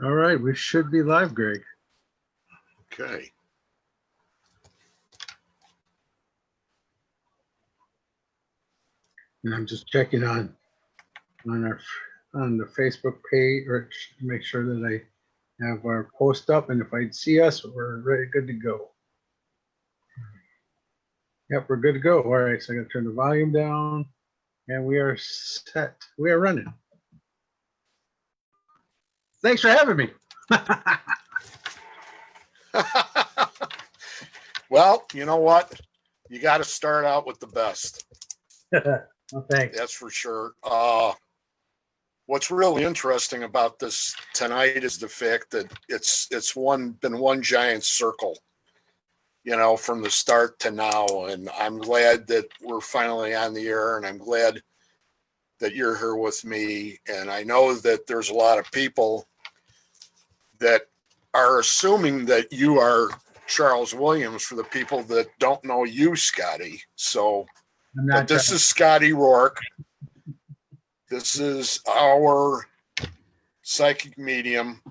All right, we should be live, Greg. Okay. And I'm just checking on the Facebook page, or make sure that I have our post up, and if I see us, we're ready, good to go. Yep, we're good to go. All right, so I got to turn the volume down, and we are set. We are running. Thanks for having me. Well, you know what? You got to start out with the best. Well, thanks. That's for sure. What's really interesting about this tonight is the fact that it's been one giant circle, from the start to now. And I'm glad that we're finally on the air, and I'm glad that you're here with me. And I know that there's a lot of people that are assuming that you are Charles Williams, for the people that don't know you, Scotty. So, but this is Scotty Rourke. This is our psychic medium.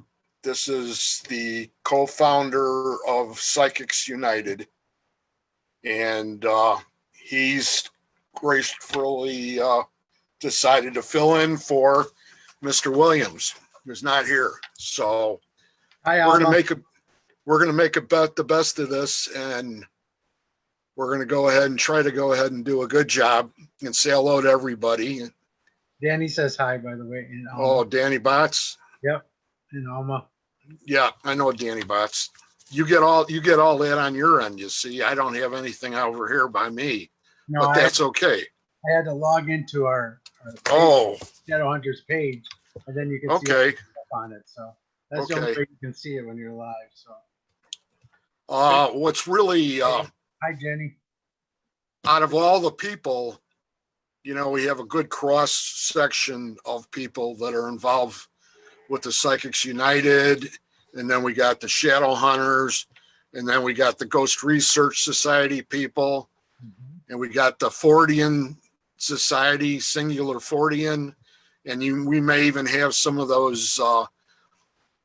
This is the co-founder of Psychics United. And he's gracefully decided to fill in for Mr. Williams, who's not here. So we're going to make about the best of this, and we're going to go ahead and try to go ahead and do a good job and say hello to everybody. Danny says hi, by the way. Oh, Danny Bots. Yep. And Alma. Yeah, I know Danny Bots. You get all that on your end. You see, I don't have anything over here by me, but that's okay. I had to log into our Shadow Hunters page, and then you can see stuff on it. So that's the only way you can see it when you're live. So, what's really hi, Jenny. Out of all the people, we have a good cross section of people that are involved with the Psychics United, and then we got the Shadow Hunters, and then we got the Ghost Research Society people, and we got the Fortean Society, Singular Fortean, and we may even have some of those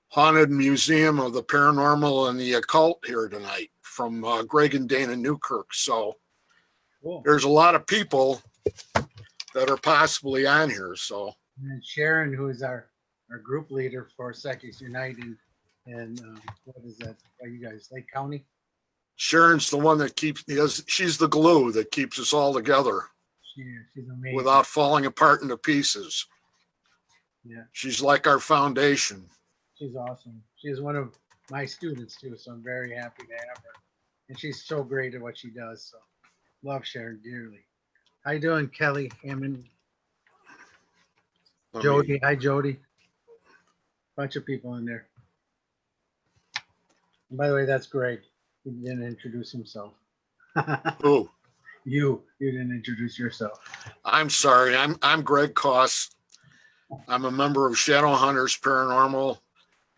Haunted Museum of the Paranormal and the Occult here tonight from Greg and Dana Newkirk. So There's a lot of people that are possibly on here. So and Sharon, who is our group leader for Psychics United, and what is that? Are you guys Lake County? Sharon's the one that she's the glue that keeps us all together. She's amazing. Without falling apart into pieces. Yeah. She's like our foundation. She's awesome. She's one of my students too, so I'm very happy to have her. And she's so great at what she does. So love Sharon dearly. How you doing, Kelly Hammond? Jody. Hi, Jody. Bunch of people in there. And by the way, that's Greg. He didn't introduce himself. Who? You didn't introduce yourself. I'm sorry. I'm Greg Kos. I'm a member of Shadow Hunters Paranormal.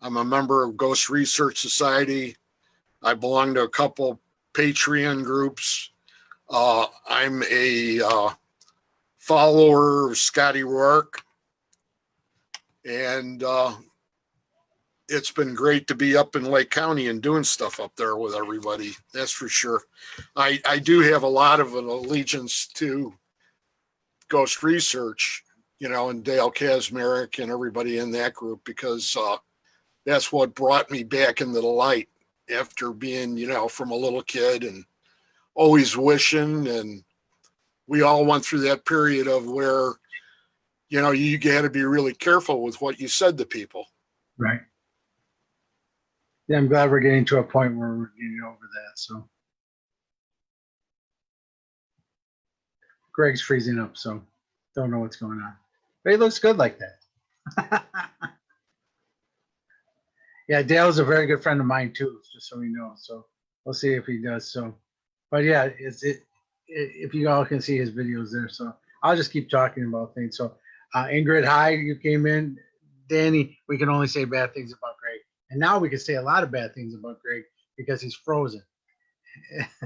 I'm a member of Ghost Research Society. I belong to a couple Patreon groups. I'm a follower of Scotty Rourke. And it's been great to be up in Lake County and doing stuff up there with everybody. That's for sure. I do have a lot of an allegiance to Ghost Research, and Dale Kazmarek and everybody in that group, because that's what brought me back into the light after being, from a little kid and always wishing. And we all went through that period of where, you got to be really careful with what you said to people. Right. Yeah, I'm glad we're getting to a point where we're getting over that. So Greg's freezing up, so don't know what's going on. But he looks good like that. Yeah, Dale's a very good friend of mine too, just so we know. So we'll see if he does. So, but yeah, if you all can see his videos there. So I'll just keep talking about things. So Ingrid, hi, you came in. Danny, we can only say bad things about Greg. And now we can say a lot of bad things about Greg because he's frozen.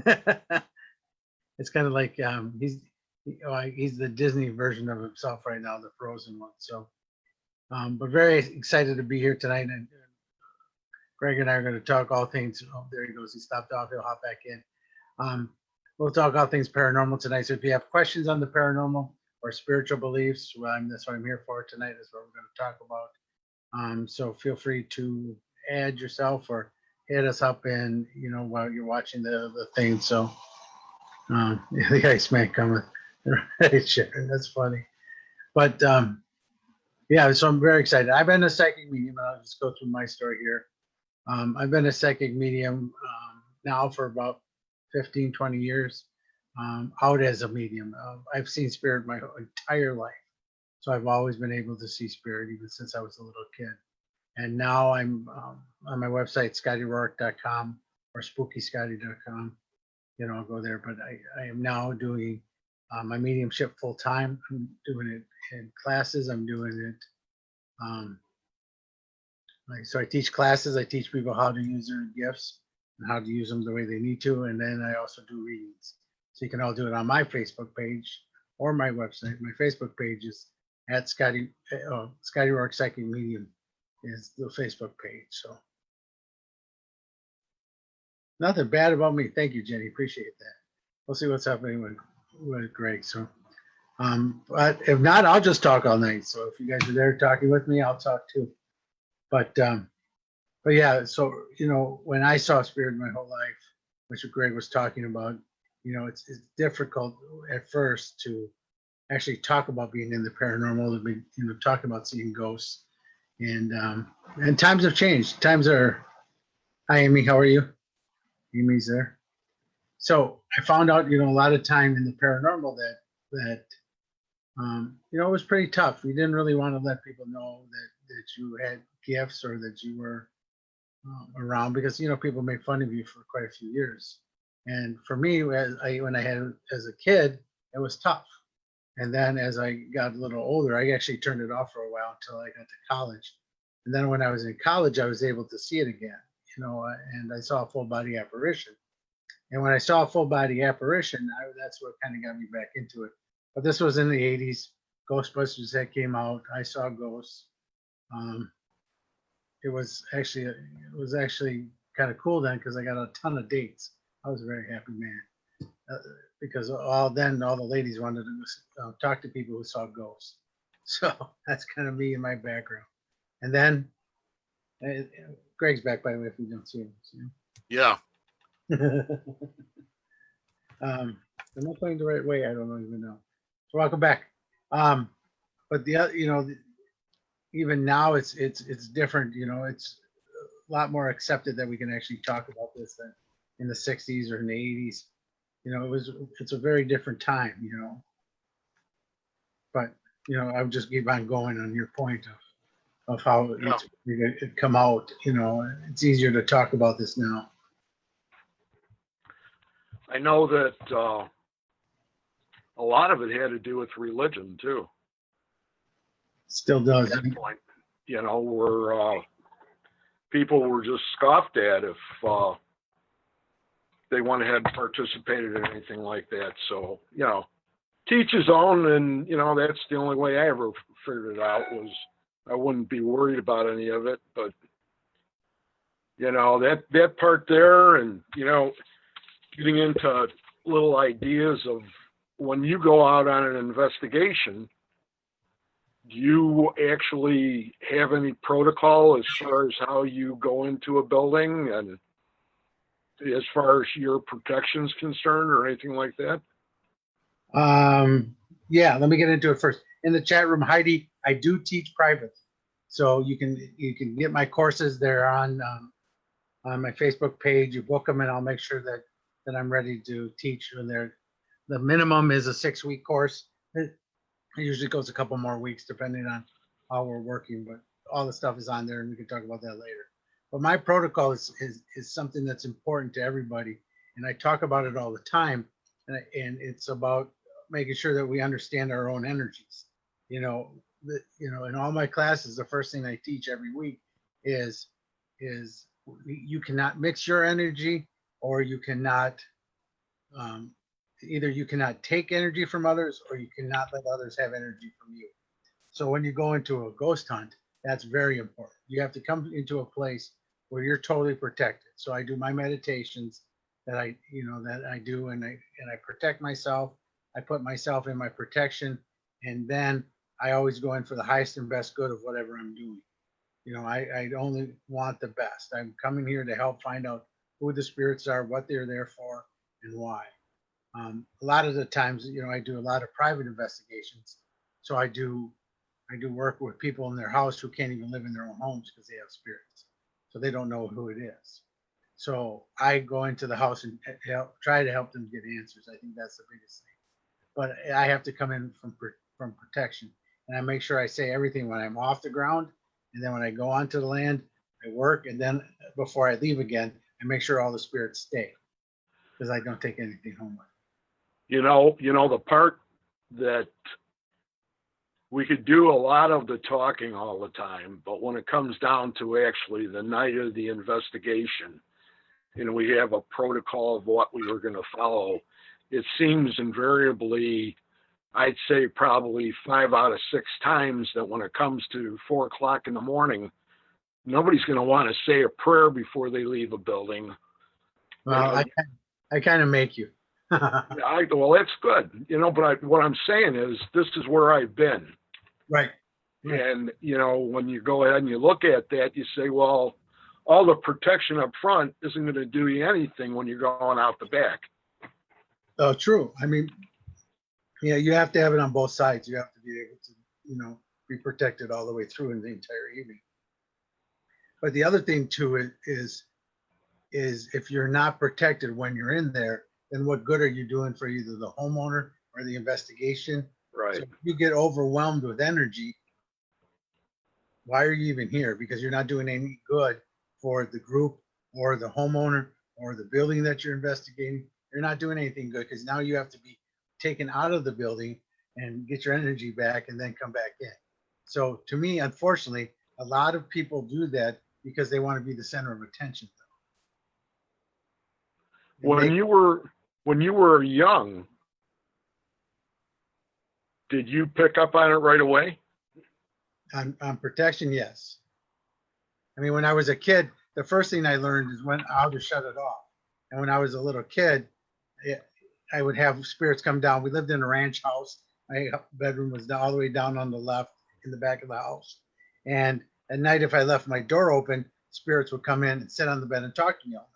It's kind of like he's the Disney version of himself right now, the frozen one. So But very excited to be here tonight. And Greg and I are going to talk all things. Oh, there he goes. He stopped off. He'll hop back in. We'll talk all things paranormal tonight. So if you have questions on the paranormal or spiritual beliefs, well, that's what I'm here for tonight. Is what we're going to talk about. So feel free to add yourself or hit us up, and while you're watching the thing. So the Iceman coming. Right, Sharon, that's funny. But yeah, so I'm very excited. I've been a psychic medium. I'll just go through my story here. I've been a psychic medium now for about 15, 20 years, out as a medium. I've seen spirit my entire life. So I've always been able to see spirit even since I was a little kid. And now I'm on my website, scottyrourke.com or spookyscotty.com. I'll go there. But I am now doing my mediumship full time. I'm doing it in classes. I'm doing it. So I teach classes. I teach people how to use their gifts and how to use them the way they need to. And then I also do readings. So you can all do it on my Facebook page or my website. My Facebook page is at Scotty Rourke Psychic Medium is the Facebook page. So nothing bad about me. Thank you, Jenny. Appreciate that. We'll see what's happening with Greg. So, but if not, I'll just talk all night. So if you guys are there talking with me, I'll talk too. But yeah, so when I saw spirit my whole life, which Greg was talking about, it's difficult at first to actually talk about being in the paranormal, to be talking about seeing ghosts, and times have changed. Times are. Hi, Amy. How are you? Amy's there. So I found out, a lot of time in the paranormal that it was pretty tough. You didn't really want to let people know that you had gifts or that you were around, because people make fun of you for quite a few years. And for me, when I had as a kid, it was tough. And then as I got a little older, I actually turned it off for a while until I got to college. And then when I was in college, I was able to see it again, and I saw a full body apparition. And when I saw a full body apparition, that's what kind of got me back into it. But this was in the 80s. Ghostbusters that came out. I saw ghosts. It was actually kind of cool then, because I got a ton of dates. I was a very happy man, because all the ladies wanted to talk to people who saw ghosts. So that's kind of me and my background. And then Greg's back, by the way, if you don't see him. See him? Yeah. Am I playing the right way? I don't even know. So welcome back. But even now it's different. It's a lot more accepted that we can actually talk about this than in the 60s or in the 80s. It's a very different time. But I would just keep on going on your point of how it come out. It's easier to talk about this now. I know that a lot of it had to do with religion too. Still does. At that point, where people were just scoffed at if they went ahead and participated in anything like that. So, teach his own, and that's the only way I ever figured it out, was I wouldn't be worried about any of it. But that part there, and getting into little ideas of when you go out on an investigation, do you actually have any protocol as far as how you go into a building and as far as your protection's concerned or anything like that? Yeah, let me get into it first. In the chat room, Heidi, I do teach private. So you can get my courses there on my Facebook page. You book them and I'll make sure that I'm ready to teach when they're. The minimum is a 6-week course. It usually goes a couple more weeks depending on how we're working, but all the stuff is on there and we can talk about that later. But my protocol is something that's important to everybody. And I talk about it all the time. And it's about making sure that we understand our own energies. In all my classes, the first thing I teach every week is you cannot mix your energy, or you cannot either you cannot take energy from others, or you cannot let others have energy from you. So when you go into a ghost hunt, That's very important. You have to come into a place where you're totally protected. So I do my meditations that I do, and I protect myself. I put myself in my protection, and then I always go in for the highest and best good of whatever I'm doing. I only want the best. I'm coming here to help find out who the spirits are, what they're there for, and why. A lot of the times, I do a lot of private investigations. So I do work with people in their house who can't even live in their own homes because they have spirits. So they don't know who it is. So I go into the house and try to help them get answers. I think that's the biggest thing. But I have to come in from protection, and I make sure I say everything when I'm off the ground, and then when I go onto the land, I work, and then before I leave again, I make sure all the spirits stay because I don't take anything home with me. The part that we could do a lot of the talking all the time, but when it comes down to actually the night of the investigation, we have a protocol of what we were going to follow, it seems invariably, I'd say probably 5 out of 6 times that when it comes to 4 o'clock in the morning, nobody's going to want to say a prayer before they leave a building. Well, I kind of make you. Well, that's good, but what I'm saying is this is where I've been. Right. And, when you go ahead and you look at that, you say, well, all the protection up front isn't going to do you anything when you're going out the back. Oh, true. I mean, you have to have it on both sides. You have to be able to, be protected all the way through in the entire evening. But the other thing too is if you're not protected when you're in there, then what good are you doing for either the homeowner or the investigation? Right. So if you get overwhelmed with energy, why are you even here? Because you're not doing any good for the group or the homeowner or the building that you're investigating. You're not doing anything good because now you have to be taken out of the building and get your energy back and then come back in. So to me, unfortunately, a lot of people do that because they want to be the center of attention. When you were young, did you pick up on it right away? On protection, yes. I mean, when I was a kid, the first thing I learned is how to shut it off. And when I was a little kid, I would have spirits come down. We lived in a ranch house. My bedroom was all the way down on the left in the back of the house. And at night, if I left my door open, spirits would come in and sit on the bed and talk to me all night.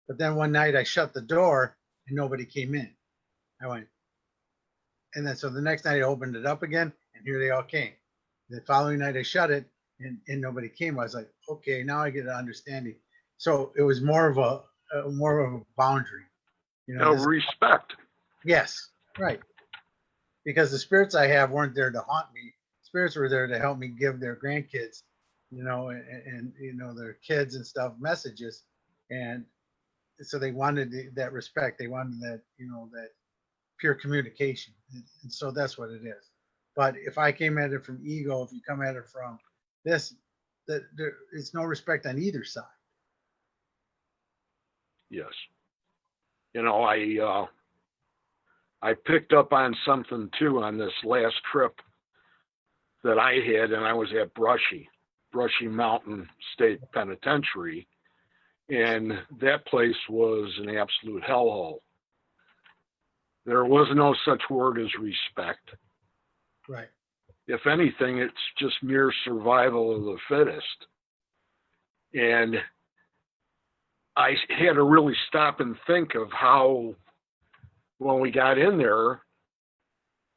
But then one night I shut the door and nobody came in. I went, and then so the next night I opened it up again and here they all came. The following night I shut it and nobody came. I was like, okay, now I get an understanding. So it was more of a boundary. Respect. Yes, right. Because the spirits I have weren't there to haunt me. Spirits were there to help me give their grandkids, and their kids and stuff messages. And so they wanted that respect. They wanted that, that pure communication. And so that's what it is. But if I came at it from ego, if you come at it from this, there is no respect on either side. Yes. I picked up on something too on this last trip that I had, and I was at Brushy Mountain State Penitentiary, and that place was an absolute hellhole. There was no such word as respect. Right. If anything, it's just mere survival of the fittest. And I had to really stop and think of how, when we got in there,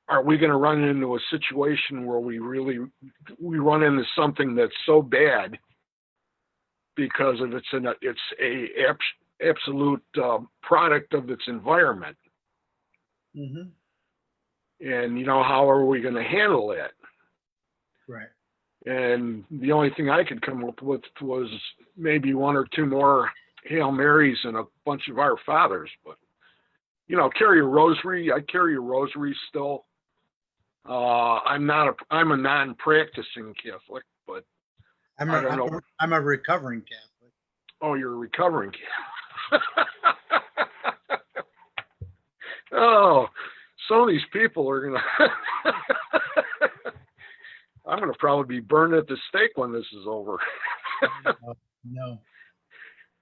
are we going to run into a situation where we run into something that's so bad because of it's a absolute product of its environment. Mm-hmm. And how are we going to handle that? Right. And the only thing I could come up with was maybe 1 or 2 more Hail Marys and a bunch of Our Fathers. But carry a rosary. I carry a rosary still. I'm a non-practicing Catholic, but I'm a recovering Catholic. Oh, you're a recovering Catholic. Oh, some of these people are gonna. I'm going to probably be burned at the stake when this is over. No.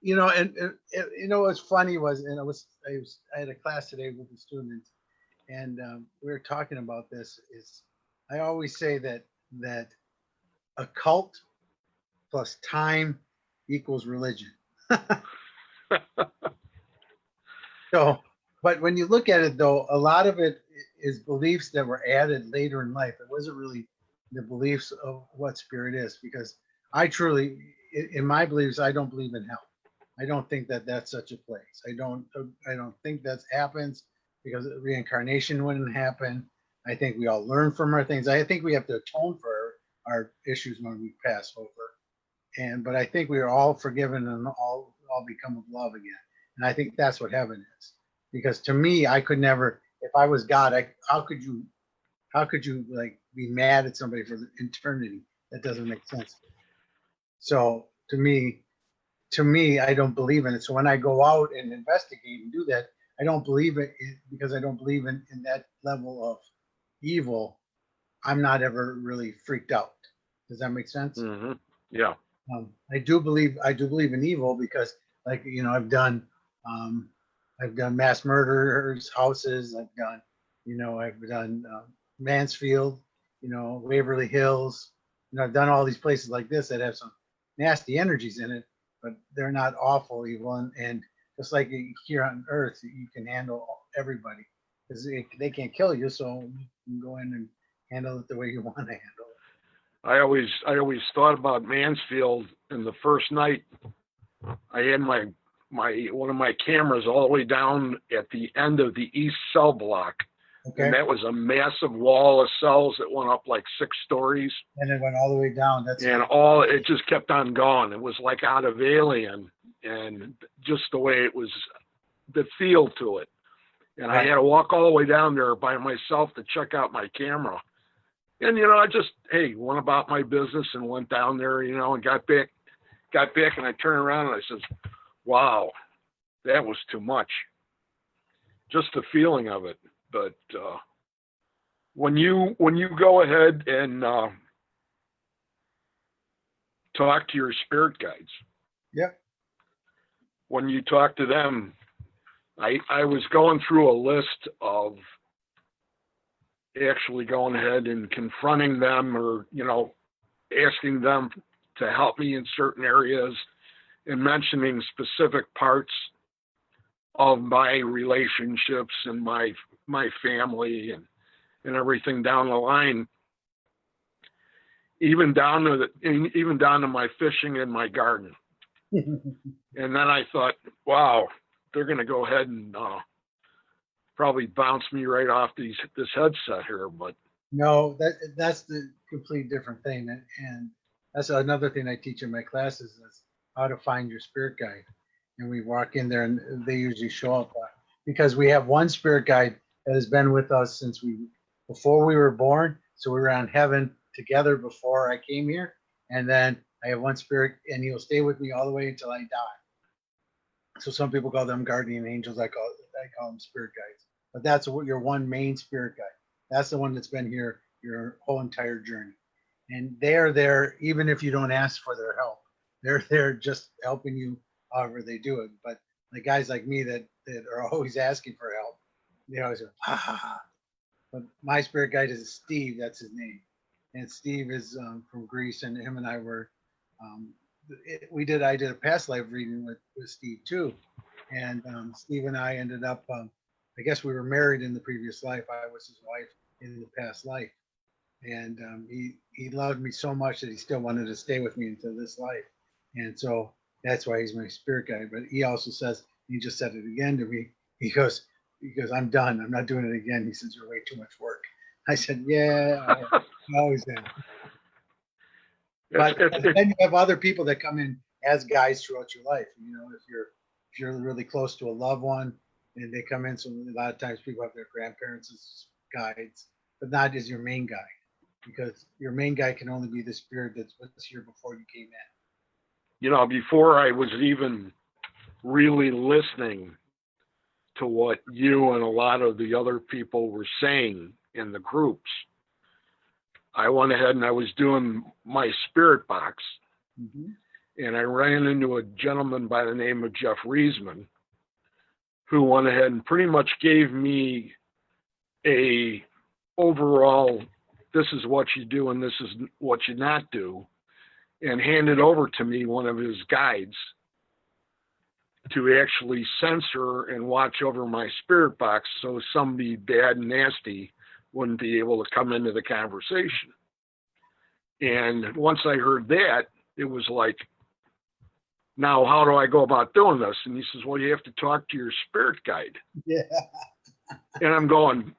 You know, and you know what's funny was, and I had a class today with the students, and we were talking about this. Is I always say that a cult plus time equals religion. So, but when you look at it, though, a lot of it is beliefs that were added later in life. It wasn't really the beliefs of what spirit is, because I truly, in my beliefs, I don't believe in hell. I don't think that that's such a place. I don't think that happens, because reincarnation wouldn't happen. I think we all learn from our things. I think we have to atone for our issues when we pass over. But I think we are all forgiven and all become of love again. And I think that's what heaven is. Because to me, I could never, if I was God, how could you like be mad at somebody for eternity? That doesn't make sense. So to me, I don't believe in it. So when I go out and investigate and do that, I don't believe it, because I don't believe in that level of evil. I'm not ever really freaked out. Does that make sense? Mm-hmm. Yeah. I do believe in evil, because, like, you know, I've done mass murderers' houses. I've done Mansfield, Waverly Hills. I've done all these places like this that have some nasty energies in it, but they're not awful evil. And just like here on Earth, you can handle everybody, because they can't kill you, so you can go in and handle it the way you want to handle it. I always thought about Mansfield, and the first night I had my one of my cameras all the way down at the end of the east cell block. Okay. And that was a massive wall of cells that went up like 6 stories. And it went all the way down. It just kept on going. It was like out of Alien, and just the way it was, the feel to it. And right. I had to walk all the way down there by myself to check out my camera. And, I just, went about my business and went down there, and got back and I turned around and I said, wow, that was too much. Just the feeling of it. But when you go ahead and talk to your spirit guides, yeah, when you talk to them, I was going through a list of actually going ahead and confronting them, or asking them to help me in certain areas, and mentioning specific parts of my relationships and my family and everything down the line, even down to my fishing in my garden. And then I thought, wow, they're going to go ahead and probably bounce me right off this headset here. But no, that's the complete different thing, and that's another thing I teach in my classes, is how to find your spirit guide. And we walk in there, and they usually show up, because we have one spirit guide that has been with us since before we were born. So we were on heaven together before I came here, and then I have one spirit, and he'll stay with me all the way until I die. So some people call them guardian angels. I call them spirit guides. But that's your one main spirit guide. That's the one that's been here your whole entire journey. And they're there even if you don't ask for their help. They're there just helping you however they do it. But the guys like me that are always asking for help, they always go, ha ha ha. But my spirit guide is Steve. That's his name. And Steve is from Greece, and him and I were, I did a past life reading with Steve too. And Steve and I ended up, I guess we were married in the previous life. I was his wife in the past life. And he loved me so much that he still wanted to stay with me into this life. And so that's why he's my spirit guide. But he also says, he just said it again to me. He goes, I'm done. I'm not doing it again. He says, you're way too much work. I said, yeah, I always am. But then you have other people that come in as guides throughout your life. If you're really close to a loved one, and they come in, so a lot of times people have their grandparents as guides, but not as your main guide, because your main guide can only be the spirit that was here before you came in. Before I was even really listening to what you and a lot of the other people were saying in the groups, I went ahead and I was doing my spirit box, Mhm. and I ran into a gentleman by the name of Jeff Reisman, who went ahead and pretty much gave me a overall, this is what you do and this is what you not do, and handed over to me one of his guides to actually censor and watch over my spirit box so somebody bad and nasty wouldn't be able to come into the conversation. And once I heard that, it was like, now how do I go about doing this? And he says, well, you have to talk to your spirit guide. Yeah. And I'm going,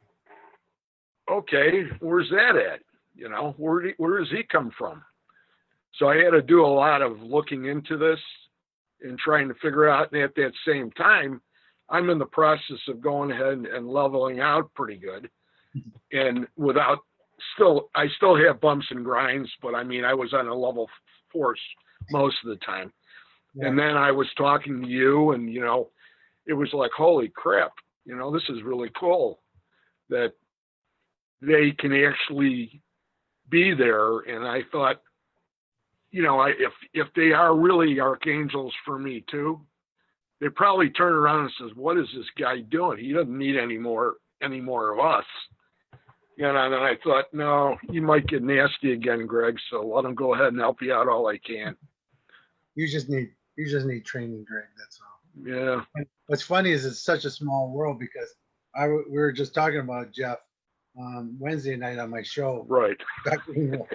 okay, where's that at? You know, where does he come from? So I had to do a lot of looking into this and trying to figure out. And at that same time, I'm in the process of going ahead and leveling out pretty good. And I still have bumps and grinds, but I mean, I was on a level 4 most of the time. Yeah. And then I was talking to you, and, you know, it was like, holy crap, you know, this is really cool that they can actually be there. And I thought, you know, if they are really archangels for me too, they probably turn around and says, what is this guy doing? He doesn't need any more of us. You know, and then I thought, no, you might get nasty again, Greg. So let him go ahead and help you out all I can. You just need training, Greg. That's all. Yeah. And what's funny is it's such a small world because we were just talking about Jeff Wednesday night on my show. Right. Go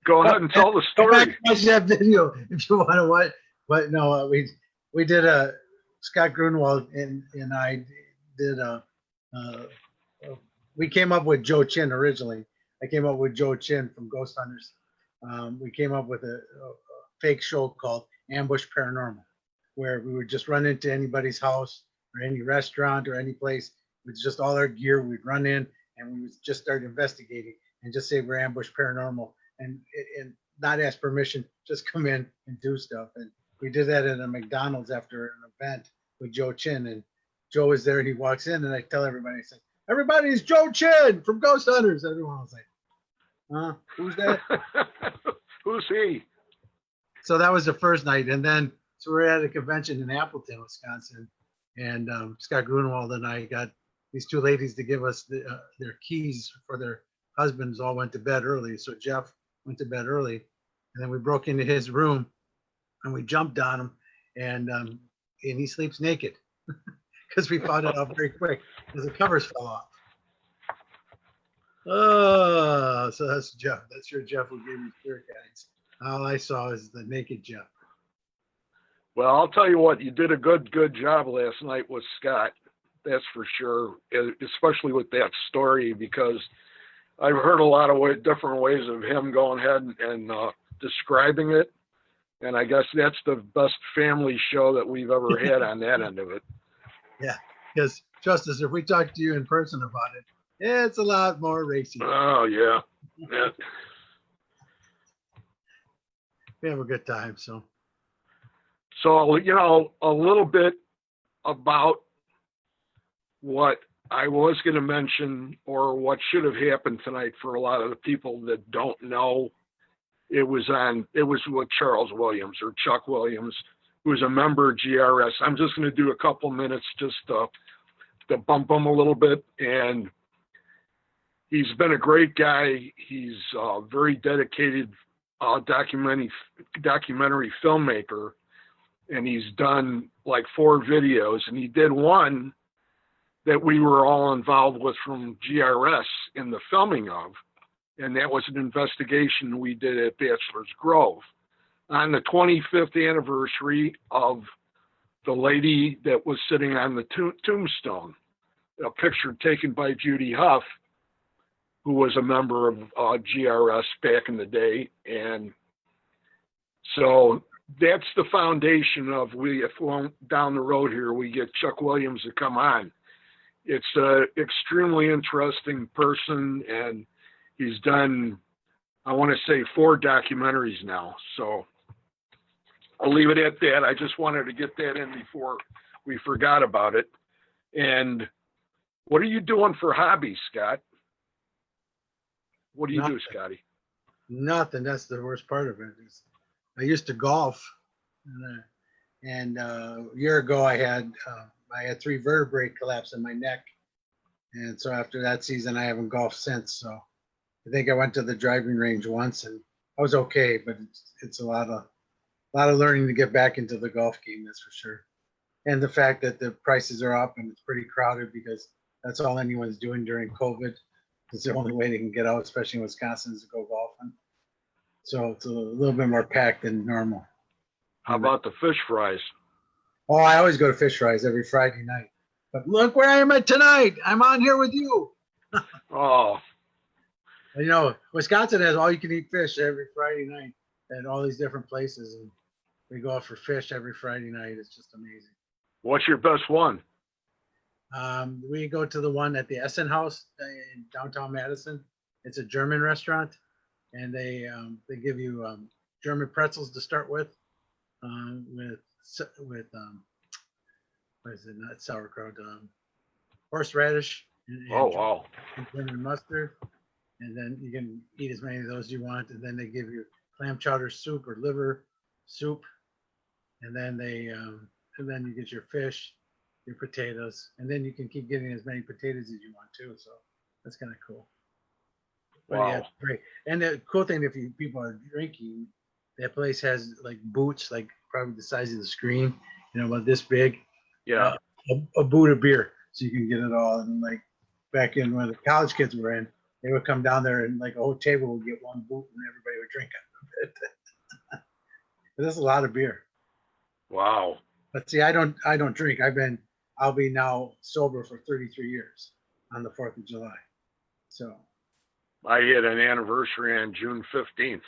Go ahead and tell the Go back story. and watch that video if you want to watch. But no, we did Scott Grunwald and I did we came up with Joe Chin originally. I came up with Joe Chin from Ghost Hunters. We came up with a fake show called Ambush Paranormal, where we would just run into anybody's house or any restaurant or any place with just all our gear. We'd run in and we would just start investigating and just say we're Ambush Paranormal and not ask permission, just come in and do stuff. And we did that at a McDonald's after an event with Joe Chin, and Joe was there and he walks in and I tell everybody, I say, everybody, it's Joe Chin from Ghost Hunters. Everyone was like, huh? Who's that? Who's he? So that was the first night. And then, so we're at a convention in Appleton, Wisconsin. And Scott Grunwald and I got these two ladies to give us their keys for their husbands all went to bed early. So Jeff went to bed early. And then we broke into his room and we jumped on him. And he sleeps naked because we found it out very quick because the covers fell off. Oh, so that's Jeff. That's your Jeff who gave me spirit guides. All I saw is the naked Jeff. Well, I'll tell you what, you did a good job last night with Scott. That's for sure, especially with that story, because I've heard a lot of different ways of him going ahead and describing it. And I guess that's the best family show that we've ever had on that end of it. Yeah, because Justice, if we talk to you in person about it, it's a lot more racy. Oh, yeah. Yeah. We have a good time, so. So, you know, a little bit about what I was going to mention or what should have happened tonight for a lot of the people that don't know. It was with Charles Williams or Chuck Williams, who was a member of GRS. I'm just going to do a couple minutes just to bump him a little bit. And he's been a great guy. He's a very dedicated documentary filmmaker. And he's done like 4 videos. And he did one that we were all involved with from GRS in the filming of. And that was an investigation we did at Bachelor's Grove on the 25th anniversary of the lady that was sitting on the tombstone, a picture taken by Judy Huff, who was a member of GRS back in the day. And so that's the foundation of if we're down the road here, we get Chuck Williams to come on. It's an extremely interesting person, and he's done, I want to say, 4 documentaries now. So I'll leave it at that. I just wanted to get that in before we forgot about it. And What are you doing for hobbies, Scott? What do you do, Nothing. Scotty? Nothing. That's the worst part of it. I used to golf, and a year ago I had 3 vertebrae collapse in my neck, and so after that season I haven't golfed since. So I think I went to the driving range once and I was okay, but it's a lot of learning to get back into the golf game, that's for sure. And the fact that the prices are up and it's pretty crowded because that's all anyone's doing during COVID. It's the only way they can get out, especially in Wisconsin, is to go golfing. So it's a little bit more packed than normal. How about the fish fries? Oh, I always go to fish fries every Friday night. But look where I am at tonight. I'm on here with you. Oh, You know, Wisconsin has all you can eat fish every Friday night at all these different places. And we go out for fish every Friday night. It's just amazing. what's your best one? We go to the one at the Essen House in downtown Madison. It's a German restaurant, and they give you German pretzels to start with what is it? Not sauerkraut, horseradish Oh, wow. and German mustard, and then you can eat as many of those as you want. And then they give you clam chowder soup or liver soup, and then you get your fish, your potatoes, and then you can keep getting as many potatoes as you want too. So that's kind of cool. But Wow. yeah, it's great. And the cool thing, if people are drinking, that place has like boots, like probably the size of the screen, about this big. Yeah. A boot of beer, so you can get it all. And like back in when the college kids were in, they would come down there and like a whole table would get one boot, and everybody would drink out of it. There's a lot of beer. Wow. But see, I don't drink. I'll be now sober for 33 years on the 4th of July. So I had an anniversary on June 15th,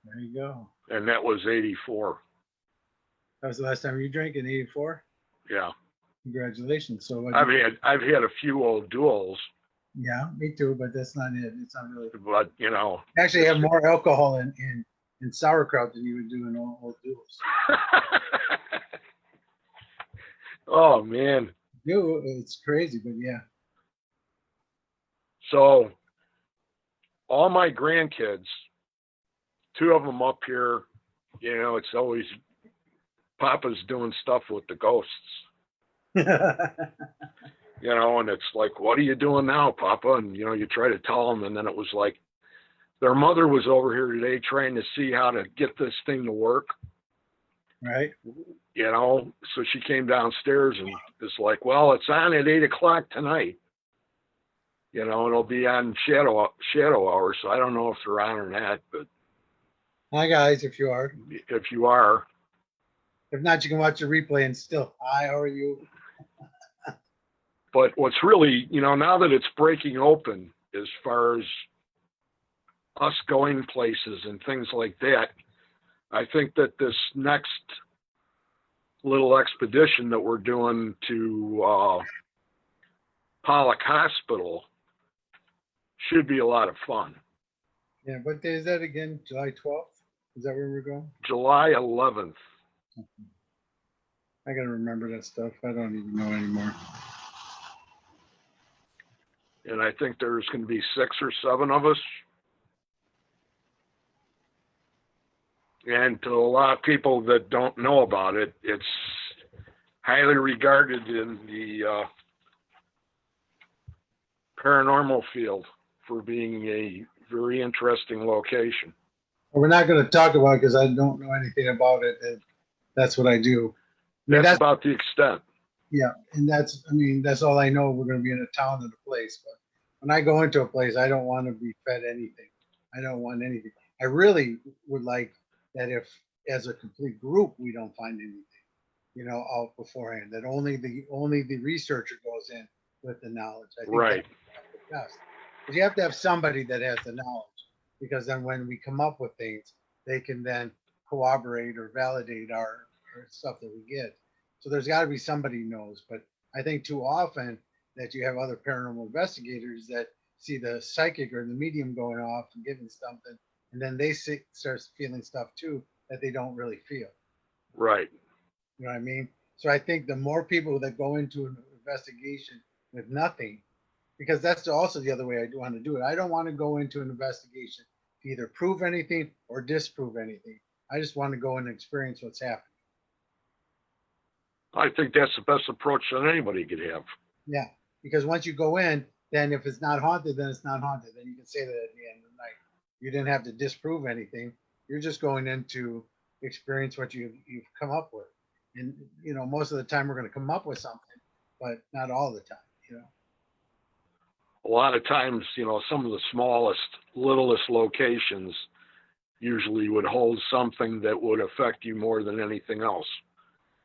there you go. and that was 84. That was the last time you drank in '84. Yeah. Congratulations. So I've had a few old duels, yeah, me too, but that's not it. It's not really. but Actually, have more alcohol in sauerkraut than you would do in old duels. Oh man. It's crazy, but yeah. So all my grandkids, 2 of them up here, it's always Papa's doing stuff with the ghosts, and it's like, what are you doing now, Papa? And, you try to tell them. And then it was like, their mother was over here today trying to see how to get this thing to work. Right. So she came downstairs and it's like, well, it's on at 8:00 tonight. It'll be on shadow hour. So I don't know if they're on or not, but Hi guys, if you are. if you are, If not, you can watch the replay and still. Hi, how are you? but what's really, now that it's breaking open as far as us going places and things like that, I think that this next little expedition that we're doing to Pollock Hospital should be a lot of fun. Yeah, what day is that again? July 12th? Is that where we're going? July 11th. I gotta remember that stuff. I don't even know anymore. And I think there's going to be 6 or 7 of us. And to a lot of people that don't know about it, it's highly regarded in the paranormal field for being a very interesting location. We're not going to talk about it because I don't know anything about it. And that's what I do. That's about the extent. Yeah, and that's all I know. We're going to be in a town and a place. But when I go into a place, I don't want to be fed anything. I don't want anything. I really would like that if, as a complete group, we don't find anything, out beforehand. That only the researcher goes in with the knowledge. I think Right. that's the best. But you have to have somebody that has the knowledge, because then when we come up with things, they can then corroborate or validate our stuff that we get. So there's got to be somebody who knows. But I think too often that you have other paranormal investigators that see the psychic or the medium going off and giving something, and then they start feeling stuff too that they don't really feel. Right. You know what I mean? So I think the more people that go into an investigation with nothing, because that's also the other way I do want to do it. I don't want to go into an investigation to either prove anything or disprove anything. I just want to go and experience what's happening. I think that's the best approach that anybody could have. Yeah, because once you go in, then if it's not haunted, then it's not haunted. Then you can say that at the end of the night. You didn't have to disprove anything. You're just going in to experience what you've come up with. And, most of the time we're going to come up with something, but not all the time, A lot of times, some of the smallest, littlest locations usually would hold something that would affect you more than anything else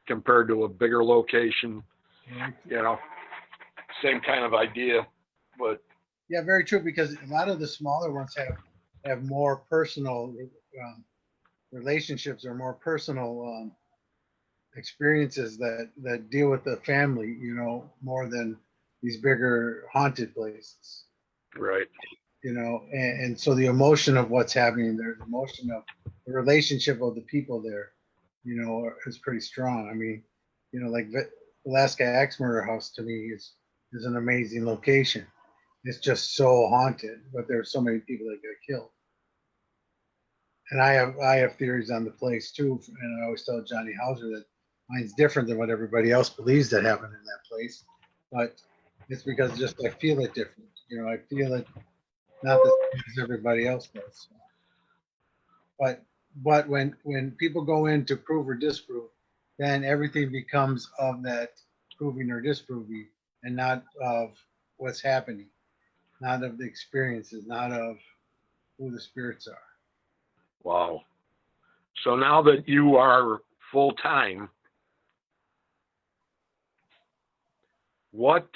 compared to a bigger location, same kind of idea, but Yeah, very true, because a lot of the smaller ones have more personal relationships or more personal experiences that deal with the family, more than these bigger haunted places. right. And so the emotion of what's happening there, the emotion of the relationship of the people there, is pretty strong. I mean, like the Alaska Axe Murder House to me is an amazing location. It's just so haunted, but there's so many people that got killed. And I have theories on the place too, and I always tell Johnny Hauser that mine's different than what everybody else believes that happened in that place, but it's because just I feel it different. I feel it not the same as everybody else does. But when people go in to prove or disprove, then everything becomes of that proving or disproving, and not of what's happening, not of the experiences, not of who the spirits are. Wow. So now that you are full time, what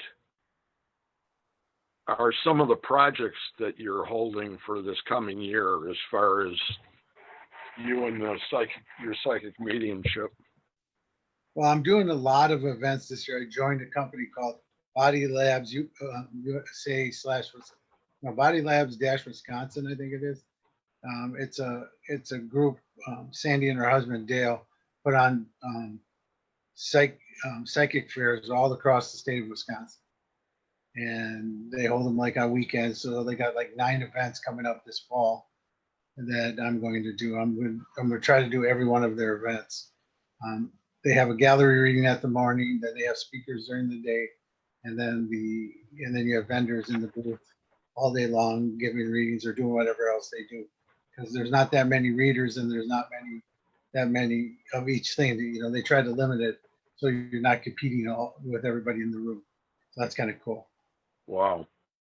are some of the projects that you're holding for this coming year as far as you and your psychic mediumship? Well, I'm doing a lot of events this year. I joined a company called Body Labs USA / Body Labs - Wisconsin, I think it is. It's a group. Sandy and her husband Dale put on psychic fairs all across the state of Wisconsin, and they hold them like on weekends. So they got like 9 events coming up this fall that I'm going to do. I'm going to try to do every one of their events. They have a gallery reading at the morning, then they have speakers during the day, and then you have vendors in the booth all day long giving readings or doing whatever else they do. Because there's not that many readers, and there's not that many of each thing. They try to limit it so you're not competing with everybody in the room. So that's kind of cool. Wow.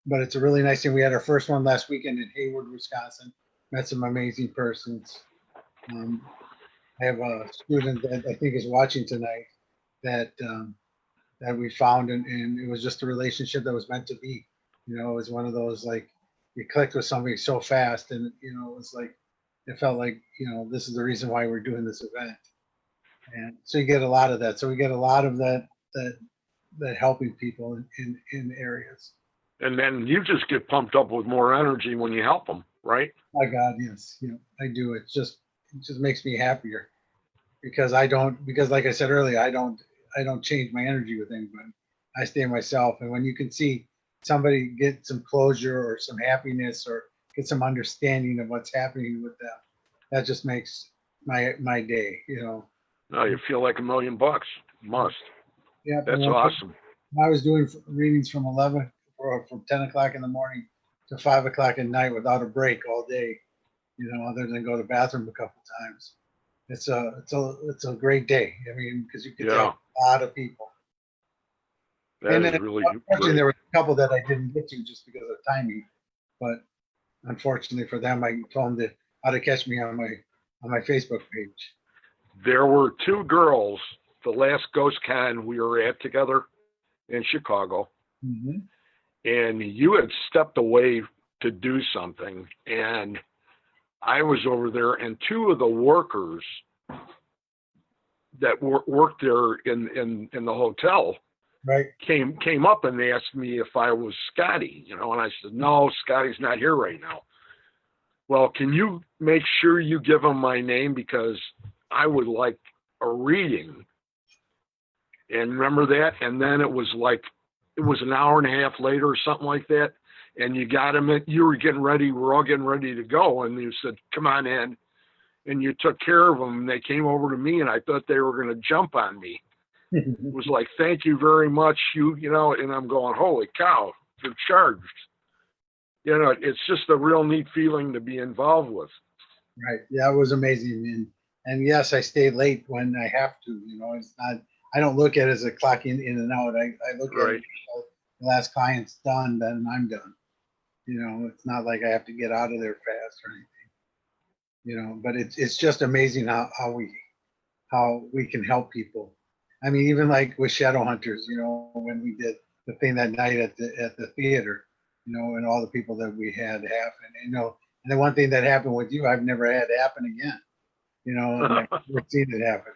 But it's a really nice thing. We had our first one last weekend in Hayward, Wisconsin. Met some amazing persons. I have a student that I think is watching tonight that we found, and it was just a relationship that was meant to be. It was one of those, like, you clicked with somebody so fast, and it was like, it felt like, this is the reason why we're doing this event. And so you get a lot of that. So we get a lot of that helping people in areas. And then you just get pumped up with more energy when you help them, right? My God, yes, I do. It just makes me happier, because like I said earlier, I don't change my energy with anybody. I stay myself. And when you can see somebody get some closure or some happiness or get some understanding of what's happening with them, that just makes my day. No, you feel like $1 million. Must. Yeah, That's awesome. I was doing readings from 11 or from 10 o'clock in the morning to 5 o'clock at night without a break all day, other than go to the bathroom a couple times. It's a great day. I mean, because you can tell a lot of people. That is really great. There were a couple that I didn't get to just because of timing, but unfortunately for them, I told them how to catch me on my Facebook page. There were 2 girls the last Ghost Con we were at together in Chicago, Mm-hmm. and you had stepped away to do something, and I was over there, and 2 of the workers that worked there in the hotel, right, came up and asked me if I was Scotty, and I said, no, Scotty's not here right now. Well, can you make sure you give him my name, because I would like a reading? And remember that? And then it was like it was an hour and a half later or something like that, and you got him. You were getting ready. We're all getting ready to go, and you said, "Come on in," and you took care of them. And they came over to me, and I thought they were going to jump on me. It was like, "Thank you very much, you know," and I'm going, "Holy cow, you're charged." You know, it's just a real neat feeling to be involved with. Right. Yeah, it was amazing. And yes, I stay late when I have to. You know, it's not. I don't look at it as a clock in and out. I look at it. The last client's done, then I'm done. You know, it's not like I have to get out of there fast or anything. You know, but it's just amazing how we can help people. I mean, even like with Shadow Hunters, you know, when we did the thing that night at the theater, you know, and all the people that we had happen, you know, and the one thing that happened with you, I've never had happen again. You know, and I've never seen it happen.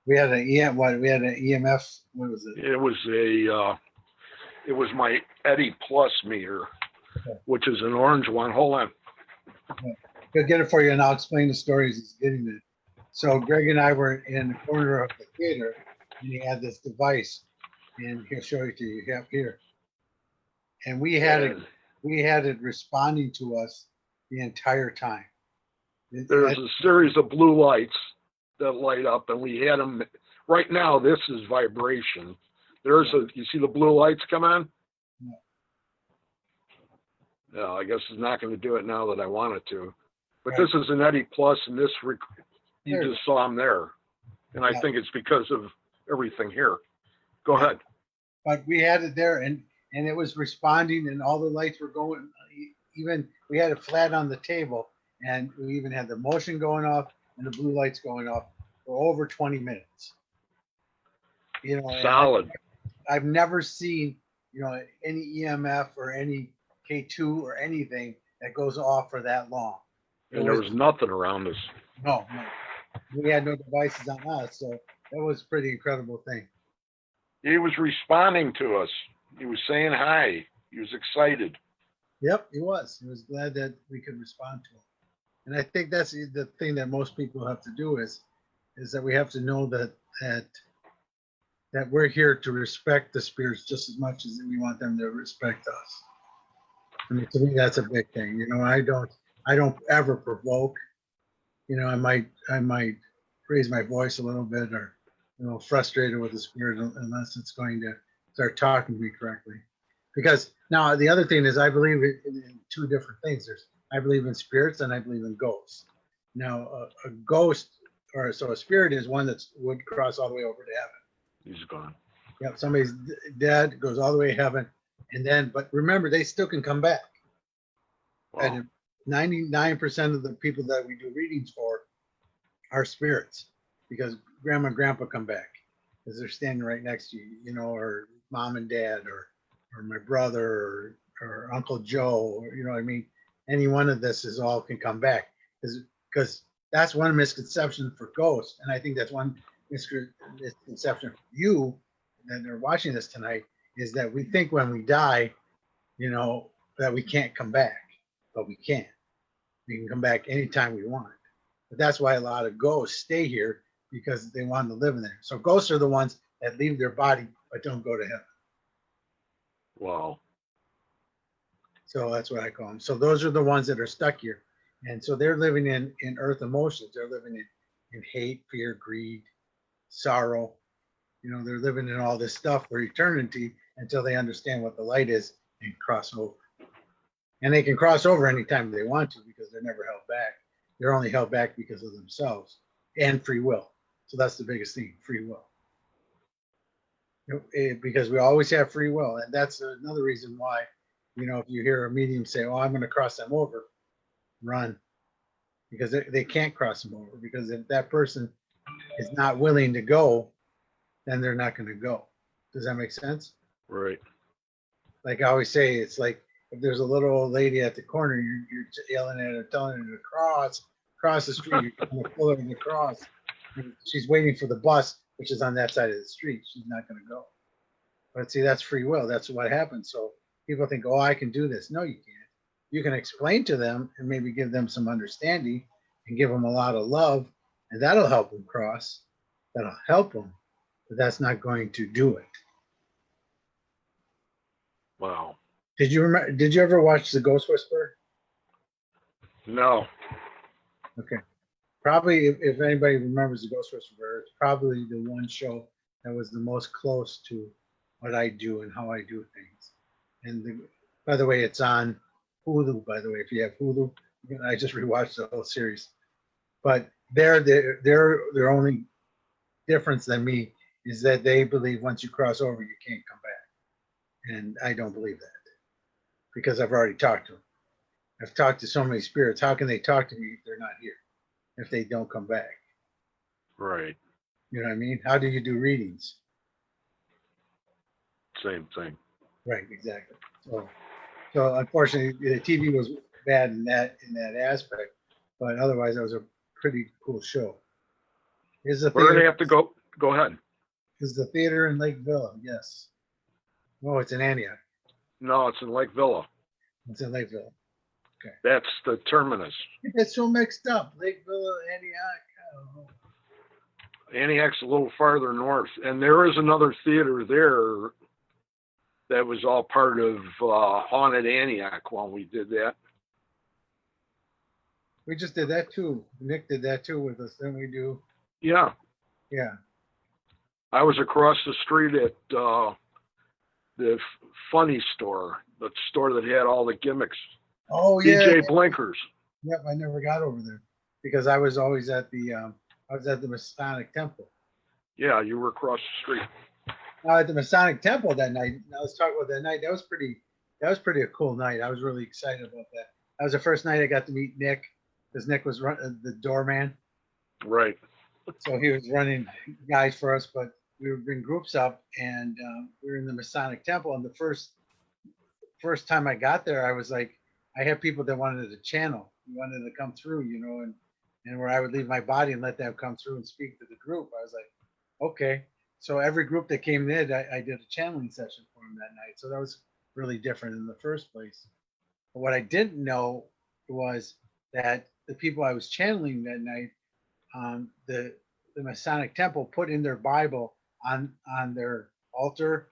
We had an EMF. What was it? It was my Eddie Plus meter, which is an orange one. Hold on. He'll get it for you, and I'll explain the stories he's getting it. So Greg and I were in the corner of the theater, and he had this device, and he'll show it to you here. And we had it responding to us the entire time. There's a series of blue lights that light up, and we had them. Right now, this is vibration. You see the blue lights come on? No, I guess it's not going to do it now that I want it to. But This is an Eddie Plus, and you just saw him there. And I think it's because of everything here. Go ahead. But we had it there, and it was responding, and all the lights were going. Even we had it flat on the table, and we even had the motion going off and the blue lights going off for over 20 minutes. You know, solid. I've never seen, you know, any EMF or any K2 or anything that goes off for that long. And there was nothing around us. No. We had no devices on us, so that was a pretty incredible thing. He was responding to us. He was saying hi. He was excited. Yep, he was. He was glad that we could respond to him. And I think that's the thing that most people have to do is that we have to know that we're here to respect the spirits just as much as we want them to respect us. I mean, to me, that's a big thing. You know, I don't ever provoke. You know, I might raise my voice a little bit or, you know, frustrated with the spirit unless it's going to start talking to me correctly. Because now the other thing is I believe in two different things. I believe in spirits and I believe in ghosts. Now a ghost a spirit is one that would cross all the way over to heaven. He's gone. Yep, somebody's dead, goes all the way to heaven, and then but remember they still can come back. Wow. And 99% of the people that we do readings for are spirits because grandma and grandpa come back because they're standing right next to you, you know, or mom and dad or my brother or Uncle Joe, or, you know what I mean? Any one of this is all can come back because that's one misconception for ghosts. And I think that's one misconception for you that are watching this tonight is that we think when we die, you know, that we can't come back, but we can. We can come back anytime we want. But that's why a lot of ghosts stay here because they want to live in there. So ghosts are the ones that leave their body but don't go to heaven. Wow. So that's what I call them. So those are the ones that are stuck here. And so they're living in earth emotions. They're living in hate, fear, greed, sorrow. You know, they're living in all this stuff for eternity until they understand what the light is and cross over. And they can cross over anytime they want to because they're never held back. They're only held back because of themselves and free will. So that's the biggest thing, free will. Because we always have free will. And that's another reason why, you know, if you hear a medium say, oh, I'm going to cross them over, run. Because they can't cross them over. Because if that person is not willing to go, then they're not going to go. Does that make sense? Right. Like I always say, it's like if there's a little old lady at the corner, you're yelling at her, telling her to cross the street. You're going to pull her in the cross. And she's waiting for the bus, which is on that side of the street. She's not going to go. But see, that's free will. That's what happens. So people think, oh, I can do this. No, you can't. You can explain to them and maybe give them some understanding and give them a lot of love, and that'll help them cross. That'll help them, but that's not going to do it. Wow. Did you remember? Did you ever watch The Ghost Whisperer? No. Okay. Probably, if anybody remembers The Ghost Whisperer, it's probably the one show that was the most close to what I do and how I do things. And by the way, it's on Hulu. By the way, if you have Hulu, I just rewatched the whole series. But their only difference than me is that they believe once you cross over, you can't come back, and I don't believe that because I've already talked to them. I've talked to so many spirits. How can they talk to me if they're not here? If they don't come back? Right. You know what I mean? How do you do readings? Same thing. Right, exactly. So unfortunately, the TV was bad in that aspect, but otherwise, that was a pretty cool show. Is the We're gonna theater? have to go. Go ahead. Is the theater in Lake Villa? Yes. Oh, it's in Antioch. No, it's in Lake Villa. It's in Lake Villa. That's the terminus. It's so mixed up. Lake Villa, Antioch. I don't know. Antioch's a little farther north, and there is another theater there that was all part of Haunted Antioch when we did that. We just did that too. Nick did that too with us. Didn't we do? Yeah, Yeah. I was across the street at the Funny Store, the store that had all the gimmicks. Oh yeah. DJ Blinkers. Yep. I never got over there because I was always at the Masonic Temple. Yeah, you were across the street. At the Masonic Temple that night. Now let's talk about that night. That was pretty a cool night. I was really excited about that. That was the first night I got to meet Nick because Nick was the doorman. Right. So he was running guys for us, but we would bring groups up, and we were in the Masonic Temple. And the first time I got there, I was like, I had people that wanted to channel, wanted to come through, and where I would leave my body and let them come through and speak to the group. I was like, okay. So every group that came in, I did a channeling session for them that night. So that was really different in the first place. But what I didn't know was that the people I was channeling that night, the Masonic Temple put in their Bible on their altar,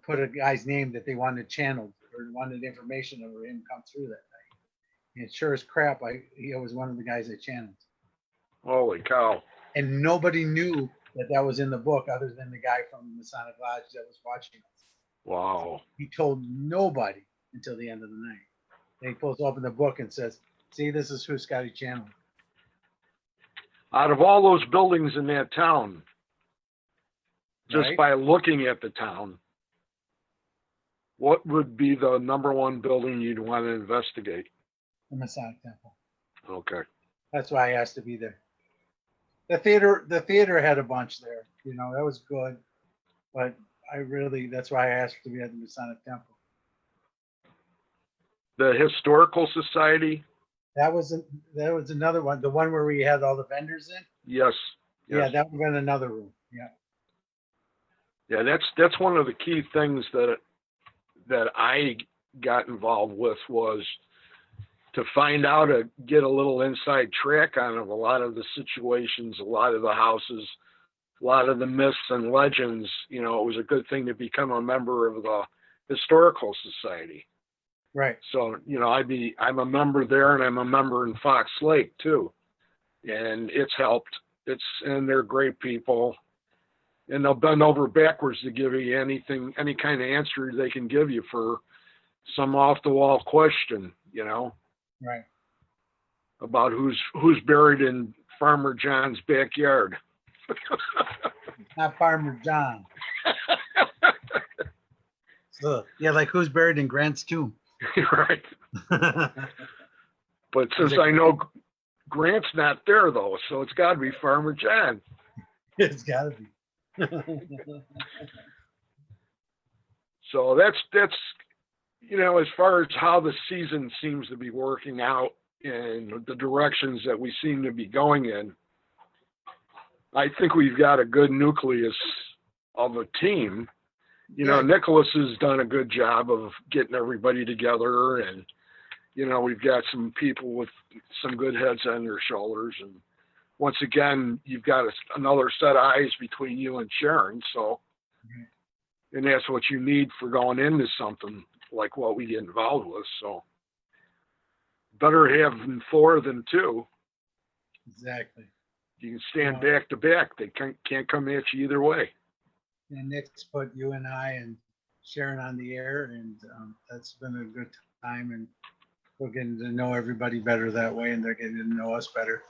put a guy's name that they wanted channeled or wanted information over him come through that night. And sure as crap, he was one of the guys I channeled. Holy cow. And nobody knew that was in the book other than the guy from the Masonic Lodge that was watching us. Wow. He told nobody until the end of the night. And he pulls open the book and says, see, this is who Scotty channeled. Out of all those buildings in that town, just Right? by looking at the town, what would be the number one building you'd want to investigate? The Masonic Temple. Okay. That's why I asked to be there. The theater had a bunch there. That was good. But that's why I asked to be at the Masonic Temple. The Historical Society? That was another one. The one where we had all the vendors in? Yes. Yeah, that would have been another room. Yeah. Yeah, that's one of the key things that I got involved with was to find out, to get a little inside track on a lot of the situations, a lot of the houses, a lot of the myths and legends. It was a good thing to become a member of the Historical Society. Right. So, I'm a member there, and I'm a member in Fox Lake too. And it's helped. And they're great people. And they'll bend over backwards to give you any kind of answer they can give you for some off the wall question, Right. about who's buried in Farmer John's backyard. Not Farmer John. So, yeah, like who's buried in Grant's tomb? Right. But since I know Grant's not there though, so it's got to be Farmer John. It's got to be. So that's as far as how the season seems to be working out and the directions that we seem to be going in, I think we've got a good nucleus of a team. Nicholas has done a good job of getting everybody together, and we've got some people with some good heads on their shoulders, and once again, you've got another set of eyes between you and Sharon. So And that's what you need for going into something like what we get involved with. So better having 4 than 2. Exactly. You can stand back to back. They can't come at you either way. And Nick's put you and I and Sharon on the air, and that's been a good time. And we're getting to know everybody better that way, and they're getting to know us better.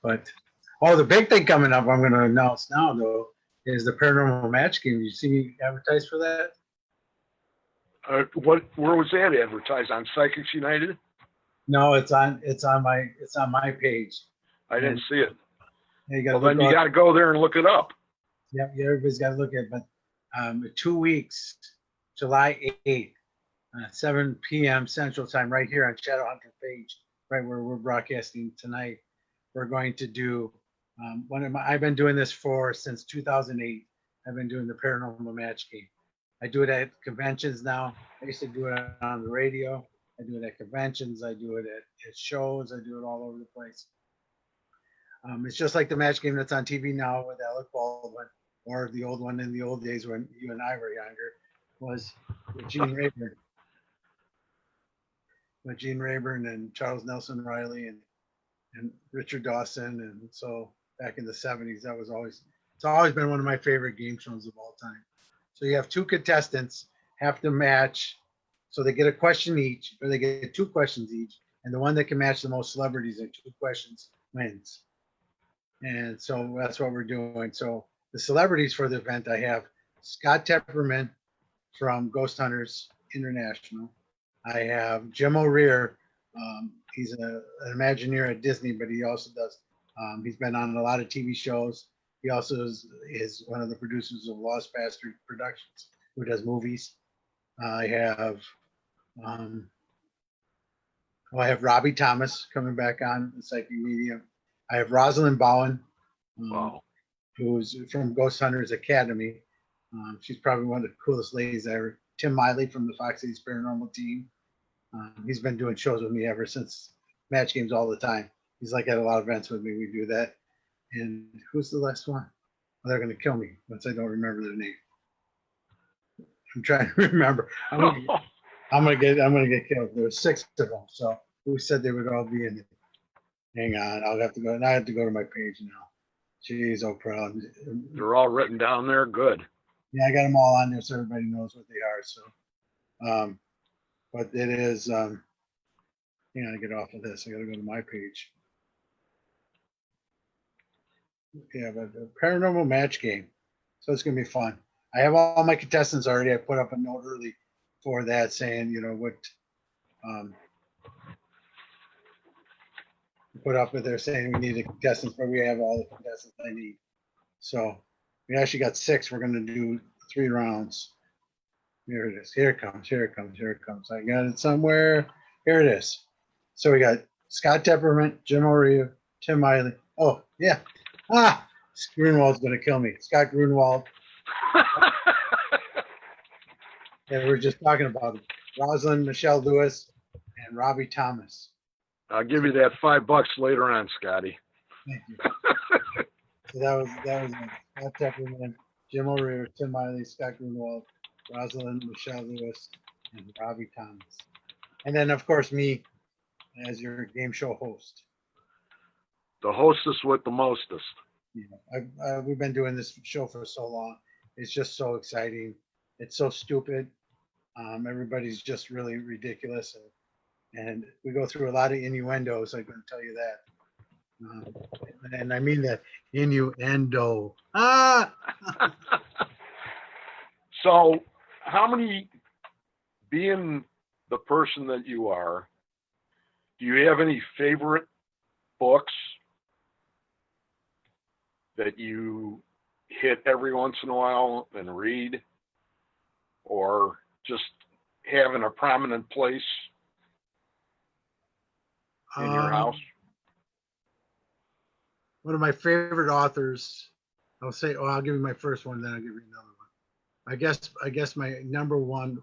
But the big thing coming up, I'm going to announce now though, is the paranormal match game. You see me advertise for that? Where was that advertised on Psychics United? No, it's on my page. I didn't see it. You Then you got to go there and look it up. Yep, everybody's got to look at it. But 2 weeks, July 8th, 7 p.m. Central Time, right here on Shadowhunter page, right where we're broadcasting tonight. We're going to do I've been doing this since 2008. I've been doing the paranormal match game. I do it at conventions now. I used to do it on the radio. I do it at conventions. I do it at shows. I do it all over the place. It's just like the match game that's on TV now with Alec Baldwin, or the old one in the old days when you and I were younger, was with Gene Rayburn. With Gene Rayburn and Charles Nelson Riley and Richard Dawson. And so back in the 70s, it's always been one of my favorite game shows of all time. So you have 2 contestants have to match. So they get a question each, or they get 2 questions each. And the one that can match the most celebrities in 2 questions wins. And so that's what we're doing. So the celebrities for the event, I have Scott Tepperman from Ghost Hunters International. I have Jim O'Rear. He's an Imagineer at Disney, but he also does, he's been on a lot of TV shows. He also is one of the producers of Lost Bastard Productions, who does movies. I have Robbie Thomas coming back on the Psychic Medium. I have Rosalind Bowen, who's from Ghost Hunters Academy. She's probably one of the coolest ladies ever. Tim Miley from the Fox Cities Paranormal team. He's been doing shows with me ever since match games all the time. He's like at a lot of events with me. We do that. And who's the last one? Well, they're going to kill me once I don't remember their name. I'm trying to remember. I'm gonna get killed. There were 6 of them. So who said they would all be in it? Hang on, I'll have to go. And I have to go to my page now. Jeez, Oprah. They're all written down there. Good. Yeah, I got them all on there so everybody knows what they are. So, but it is. Hang on, I get off of this. I got to go to my page. Yeah, but the paranormal match game. So it's gonna be fun. I have all my contestants already. I put up a note early for that saying, what. Put up with there saying we need a contestants, but we have all the contestants I need. So we actually got 6. We're going to do 3 rounds. Here it is. Here it comes. Here it comes. Here it comes. I got it somewhere. Here it is. So we got Scott Tepperman, Jim O'Rear, Tim Miley. Oh, yeah. Grunwald's going to kill me. Scott Grunwald. And we're just talking about Rosalind Michelle Lewis and Robbie Thomas. I'll give you that $5 later on, Scotty. Thank you. So that was Scott Tepperman, Jim O'Rear, Tim Miley, Scott Grunwald, Rosalind Michelle Lewis, and Robbie Thomas. And then of course me as your game show host. The hostess with the mostest. Yeah, we've been doing this show for so long. It's just so exciting. It's so stupid. Everybody's just really ridiculous. And we go through a lot of innuendos. I'm going to tell you that. And I mean that innuendo. So how many, being the person that you are, do you have any favorite books that you hit every once in a while and read, or just have in a prominent place in your house? One of my favorite authors, I'll give you my first one, then I'll give you another one. I guess my number one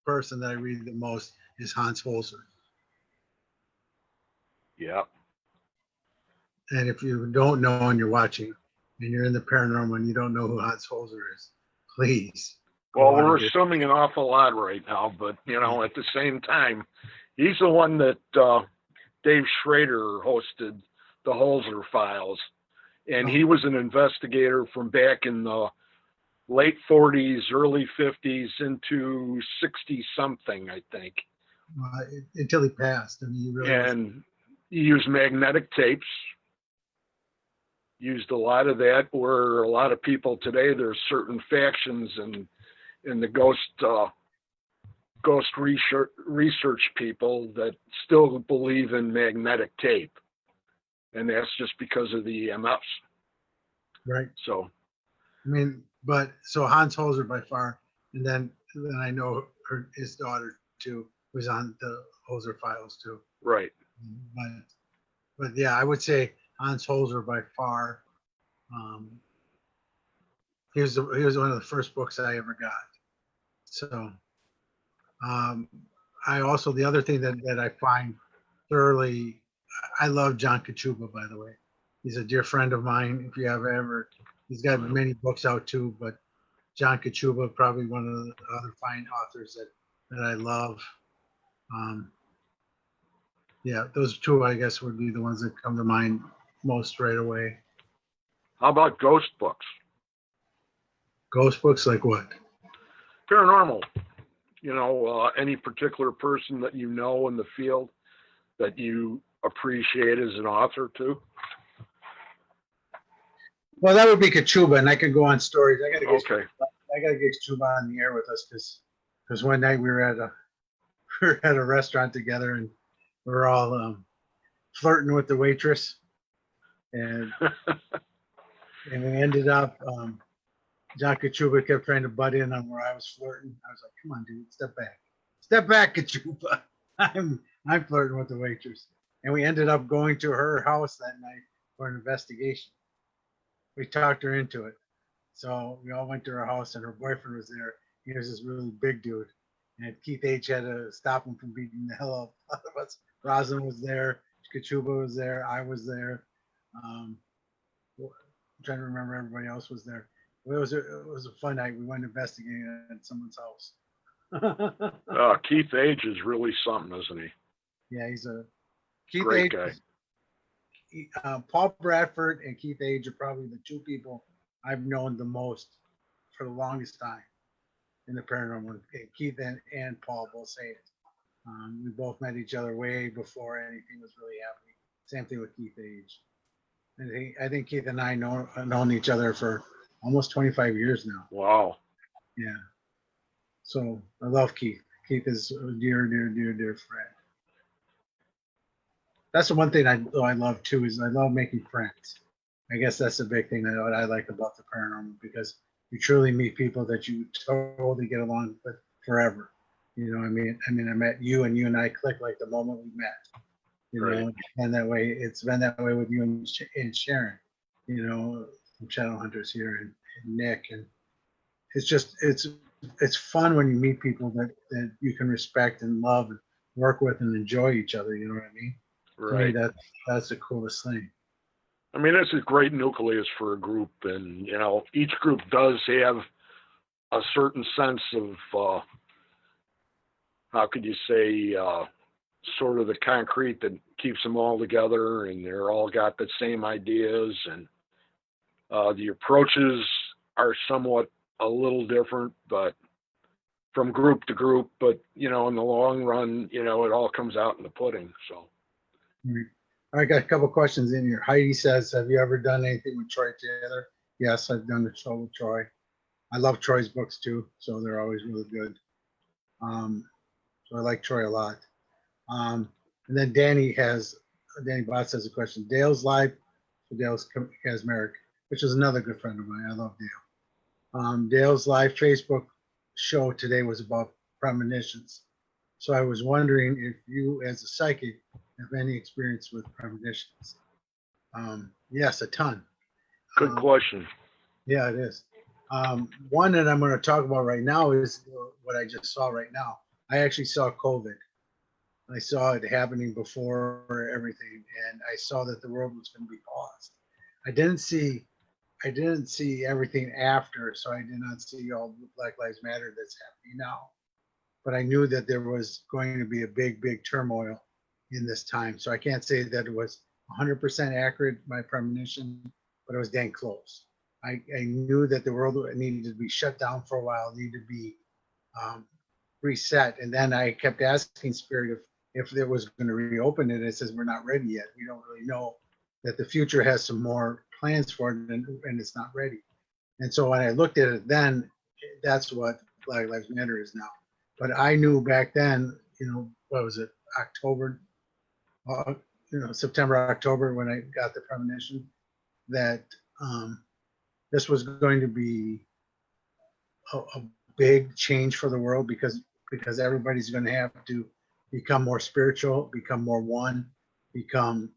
person that I read the most is Hans Holzer. Yeah. And if you don't know and you're watching and you're in the paranormal and you don't know who Hans Holzer is, please. Well, Go on we're and do it. assuming an awful lot right now, but you know, at the same time, he's the one that Dave Schrader hosted the Holzer Files, and he was an investigator from back in the late 40s, early 50s into 60 something, I think. Until he passed. I mean, he really was. And he used magnetic tapes. Used a lot of that. Where a lot of people today, there's certain factions in the ghost research people that still believe in magnetic tape, and that's just because of the EMFs. Right. So, I mean, but so Hans Holzer by far, and then I know his daughter too was on the Holzer Files too. right. But yeah, I would say Hans Holzer by far. He was one of the first books I ever got. So I also, the other thing that I find thoroughly, I love John Kachuba, by the way. He's a dear friend of mine. If you have ever, he's got many books out too, but John Kachuba, probably one of the other fine authors that I love. Yeah, those two, I guess, would be the ones that come to mind most right away. How about ghost books? Ghost books, like what? Paranormal. You know, any particular person that you know in the field that you appreciate as an author too? Well, that would be Kachuba, and I could go on stories. I gotta get Kachuba on the air with us because one night we were at a restaurant together and we were all flirting with the waitress, and and we ended up. John Kachuba kept trying to butt in on where I was flirting. I was like, "Come on, dude, step back, Kachuba. I'm flirting with the waitress." And we ended up going to her house that night for an investigation. We talked her into it. So we all went to her house, and her boyfriend was there. He was this really big dude, and Keith H had to stop him from beating the hell out of us. Rosin was there, Kachuba was there, I was there. I'm trying to remember, everybody else was there. It was a fun night. We went investigating at someone's house. Keith Age is really something, isn't he? Yeah, he's a Keith Great Age. Guy. Paul Bradford and Keith Age are probably the two people I've known the most for the longest time in the paranormal. Keith and Paul both say it. We both met each other way before anything was really happening. Same thing with Keith Age. And I think Keith and I known each other for almost 25 years now. Wow. Yeah. So I love Keith. Keith is a dear, dear, dear, dear friend. That's the one thing I love too, is I love making friends. I guess that's the big thing that I like about the paranormal, because you truly meet people that you totally get along with forever. You know what I mean? I met you, and you and I clicked like the moment we met. You know, and that way, it's been that way with you and Sharon. You know, from Shadow Hunters here, and Nick, and it's fun when you meet people that you can respect and love and work with and enjoy each other. You know what I mean? Right. To me, that's the coolest thing. I mean, it's a great nucleus for a group, and you know, each group does have a certain sense of how could you say, sort of the concrete that keeps them all together, and they're all got the same ideas, and the approaches are somewhat a little different, but from group to group, but you know, in the long run, you know, it all comes out in the pudding. So. I got a couple questions in here. Heidi says, have you ever done anything with Troy Taylor? Yes, I've done the show with Troy. I love Troy's books too, so they're always really good. So I like Troy a lot. And then Danny Botts has a question. Dale's live, so Dale's Kazmarek, which is another good friend of mine. I love Dale. Dale's live Facebook show today was about premonitions. So I was wondering if you, as a psychic, have any experience with premonitions. Yes, a ton. Good question. Yeah, it is. One that I'm going to talk about right now is what I just saw right now. I actually saw COVID. I saw it happening before everything, and I saw that the world was going to be paused. I I didn't see everything after, so I did not see all the Black Lives Matter that's happening now. But I knew that there was going to be a big turmoil in this time. So I can't say that it was 100% accurate, my premonition, but it was dang close. I knew that the world needed to be shut down for a while, needed to be reset. And then I kept asking Spirit if it was going to reopen it. It says, we're not ready yet. We don't really know that the future has some more plans for it, and it's not ready. And so when I looked at it then, that's what Black Lives Matter is now. But I knew back then, what was it, October, September, October, when I got the premonition, that this was going to be a big change for the world because everybody's going to have to become more spiritual, become more one, become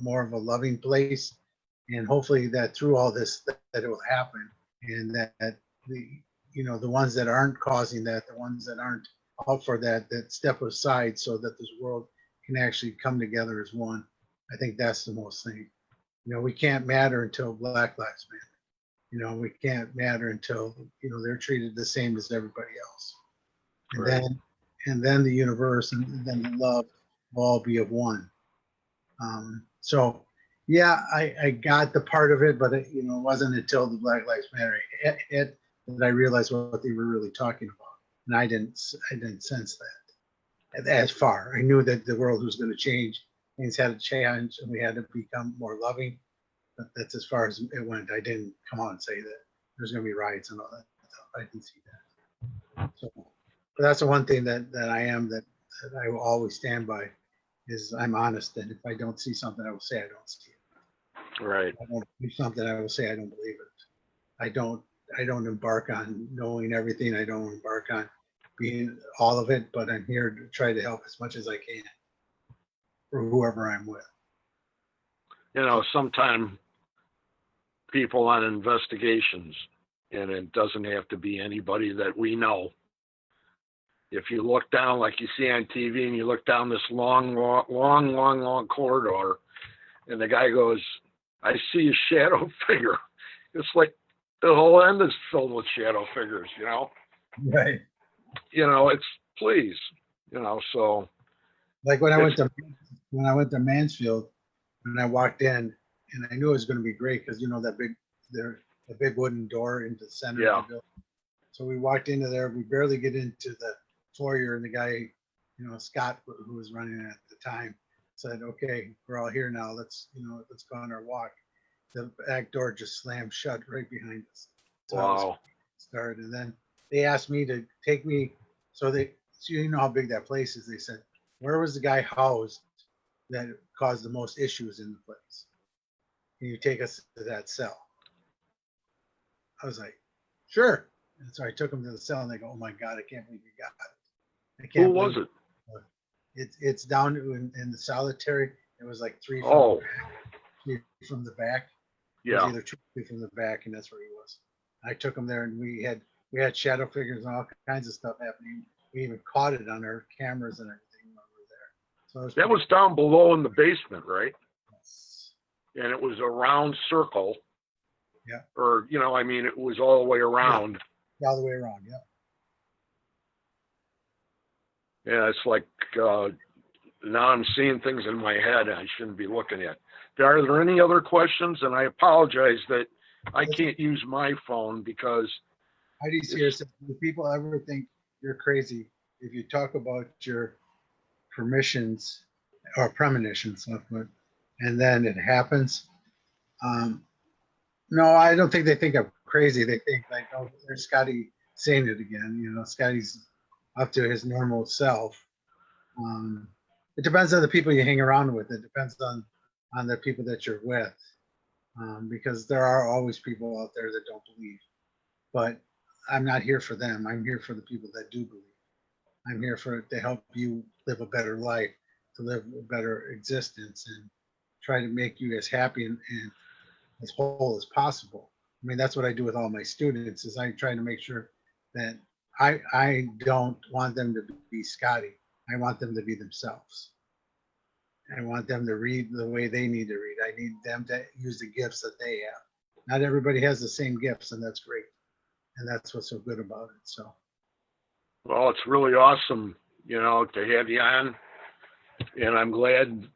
more of a loving place, and hopefully that through all this that it will happen, and that the ones that aren't causing that, the ones that aren't out for that step aside so that this world can actually come together as one. I think that's the most thing. We can't matter until Black Lives Matter. We can't matter until they're treated the same as everybody else, and Right. then the universe and then the love will all be of one. So yeah, I got the part of it, but it wasn't until the Black Lives Matter hit that I realized what they were really talking about, and I didn't sense that as far. I knew that the world was going to change, things had to change, and we had to become more loving. But that's as far as it went. I didn't come out and say that there's going to be riots and all that stuff. I didn't see that. So, but that's the one thing that I am that I will always stand by is I'm honest. And if I don't see something, I will say I don't see it. Right. If I don't do something, I will say I don't believe it. I don't embark on knowing everything. I don't embark on being all of it, but I'm here to try to help as much as I can for whoever I'm with. Sometimes people on investigations, and it doesn't have to be anybody that we know. If you look down, like you see on TV, and you look down this long corridor, and the guy goes, I see a shadow figure. It's like the whole end is filled with shadow figures, Right. It's please, so. Like when I went to Mansfield, when I walked in, and I knew it was going to be great because the big wooden door into the center Yeah. of the building. So we walked into there. We barely get into the foyer, and the guy, Scott, who was running it at the time, said, "Okay, we're all here now. Let's go on our walk." The back door just slammed shut right behind us. So Wow. started, and then they asked me to take me. So you know how big that place is. They said, "Where was the guy housed that caused the most issues in the place? Can you take us to that cell?" I was like, "Sure." And so I took him to the cell, and they go, "Oh my God, I can't believe you got it." I can't. Who was it? It's down in the solitary. It was like three from the back. It was Yeah. either 2 from the back, and that's where he was. I took him there, and we had shadow figures and all kinds of stuff happening. We even caught it on our cameras and everything when we were there. So That was down below in the basement, right? Yes. And it was a round circle. Yeah. Or, it was all the way around. Yeah, all the way around. Yeah. Yeah, it's like now I'm seeing things in my head I shouldn't be looking at. Are there any other questions? And I apologize that I can't use my phone because Heidi's here says, do people ever think you're crazy if you talk about your permissions or premonitions, and then it happens? No, I don't think they think I'm crazy. They think like, oh, there's Scotty saying it again. Scotty's up to his normal self. It depends on the people you hang around with. It depends on the people that you're with, because there are always people out there that don't believe. But I'm not here for them. I'm here for the people that do believe. I'm here to help you live a better life, to live a better existence, and try to make you as happy and as whole as possible. I mean, that's what I do with all my students. Is I try to make sure that I don't want them to be Scotty. I want them to be themselves. I want them to read the way they need to read. I need them to use the gifts that they have. not everybody has the same gifts, and that's great. And that's what's so good about it. So, Well, it's really awesome, to have you on. And I'm glad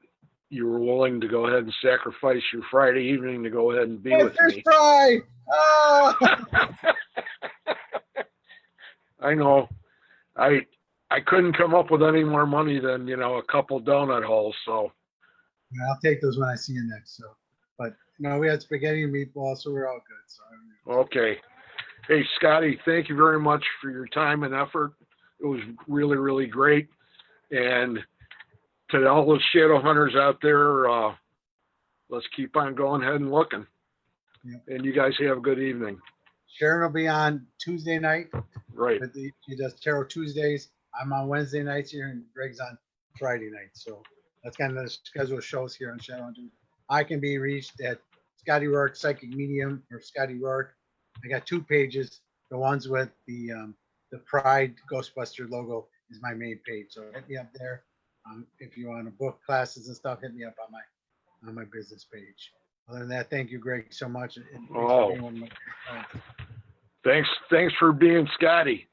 you were willing to go ahead and sacrifice your Friday evening to go ahead and be hey, with fish me. fry! Ah! I know. I couldn't come up with any more money than, a couple donut holes. So, Yeah, I'll take those when I see you next. So, but we had spaghetti and meatballs, so we're all good. So, okay. Hey, Scotty, thank you very much for your time and effort. It was really, really great. And to all the shadow hunters out there, let's keep on going ahead and looking. Yep. And you guys have a good evening. Sharon will be on Tuesday night. Right. She does tarot Tuesdays. I'm on Wednesday nights here, and Greg's on Friday nights. So that's kind of the schedule of shows here on Shadow Hunter. I can be reached at Scotty Rourke Psychic Medium or Scotty Rourke. I got 2 pages. The ones with the Pride Ghostbuster logo is my main page. So hit me up there. If you want to book classes and stuff, hit me up on my business page. Other than that, thank you, Greg, so much. And thanks for being one of my friends. Thanks for being Scotty.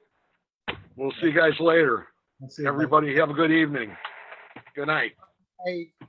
We'll see you guys later. We'll see you, Everybody have a good evening. Good night. bye. Bye.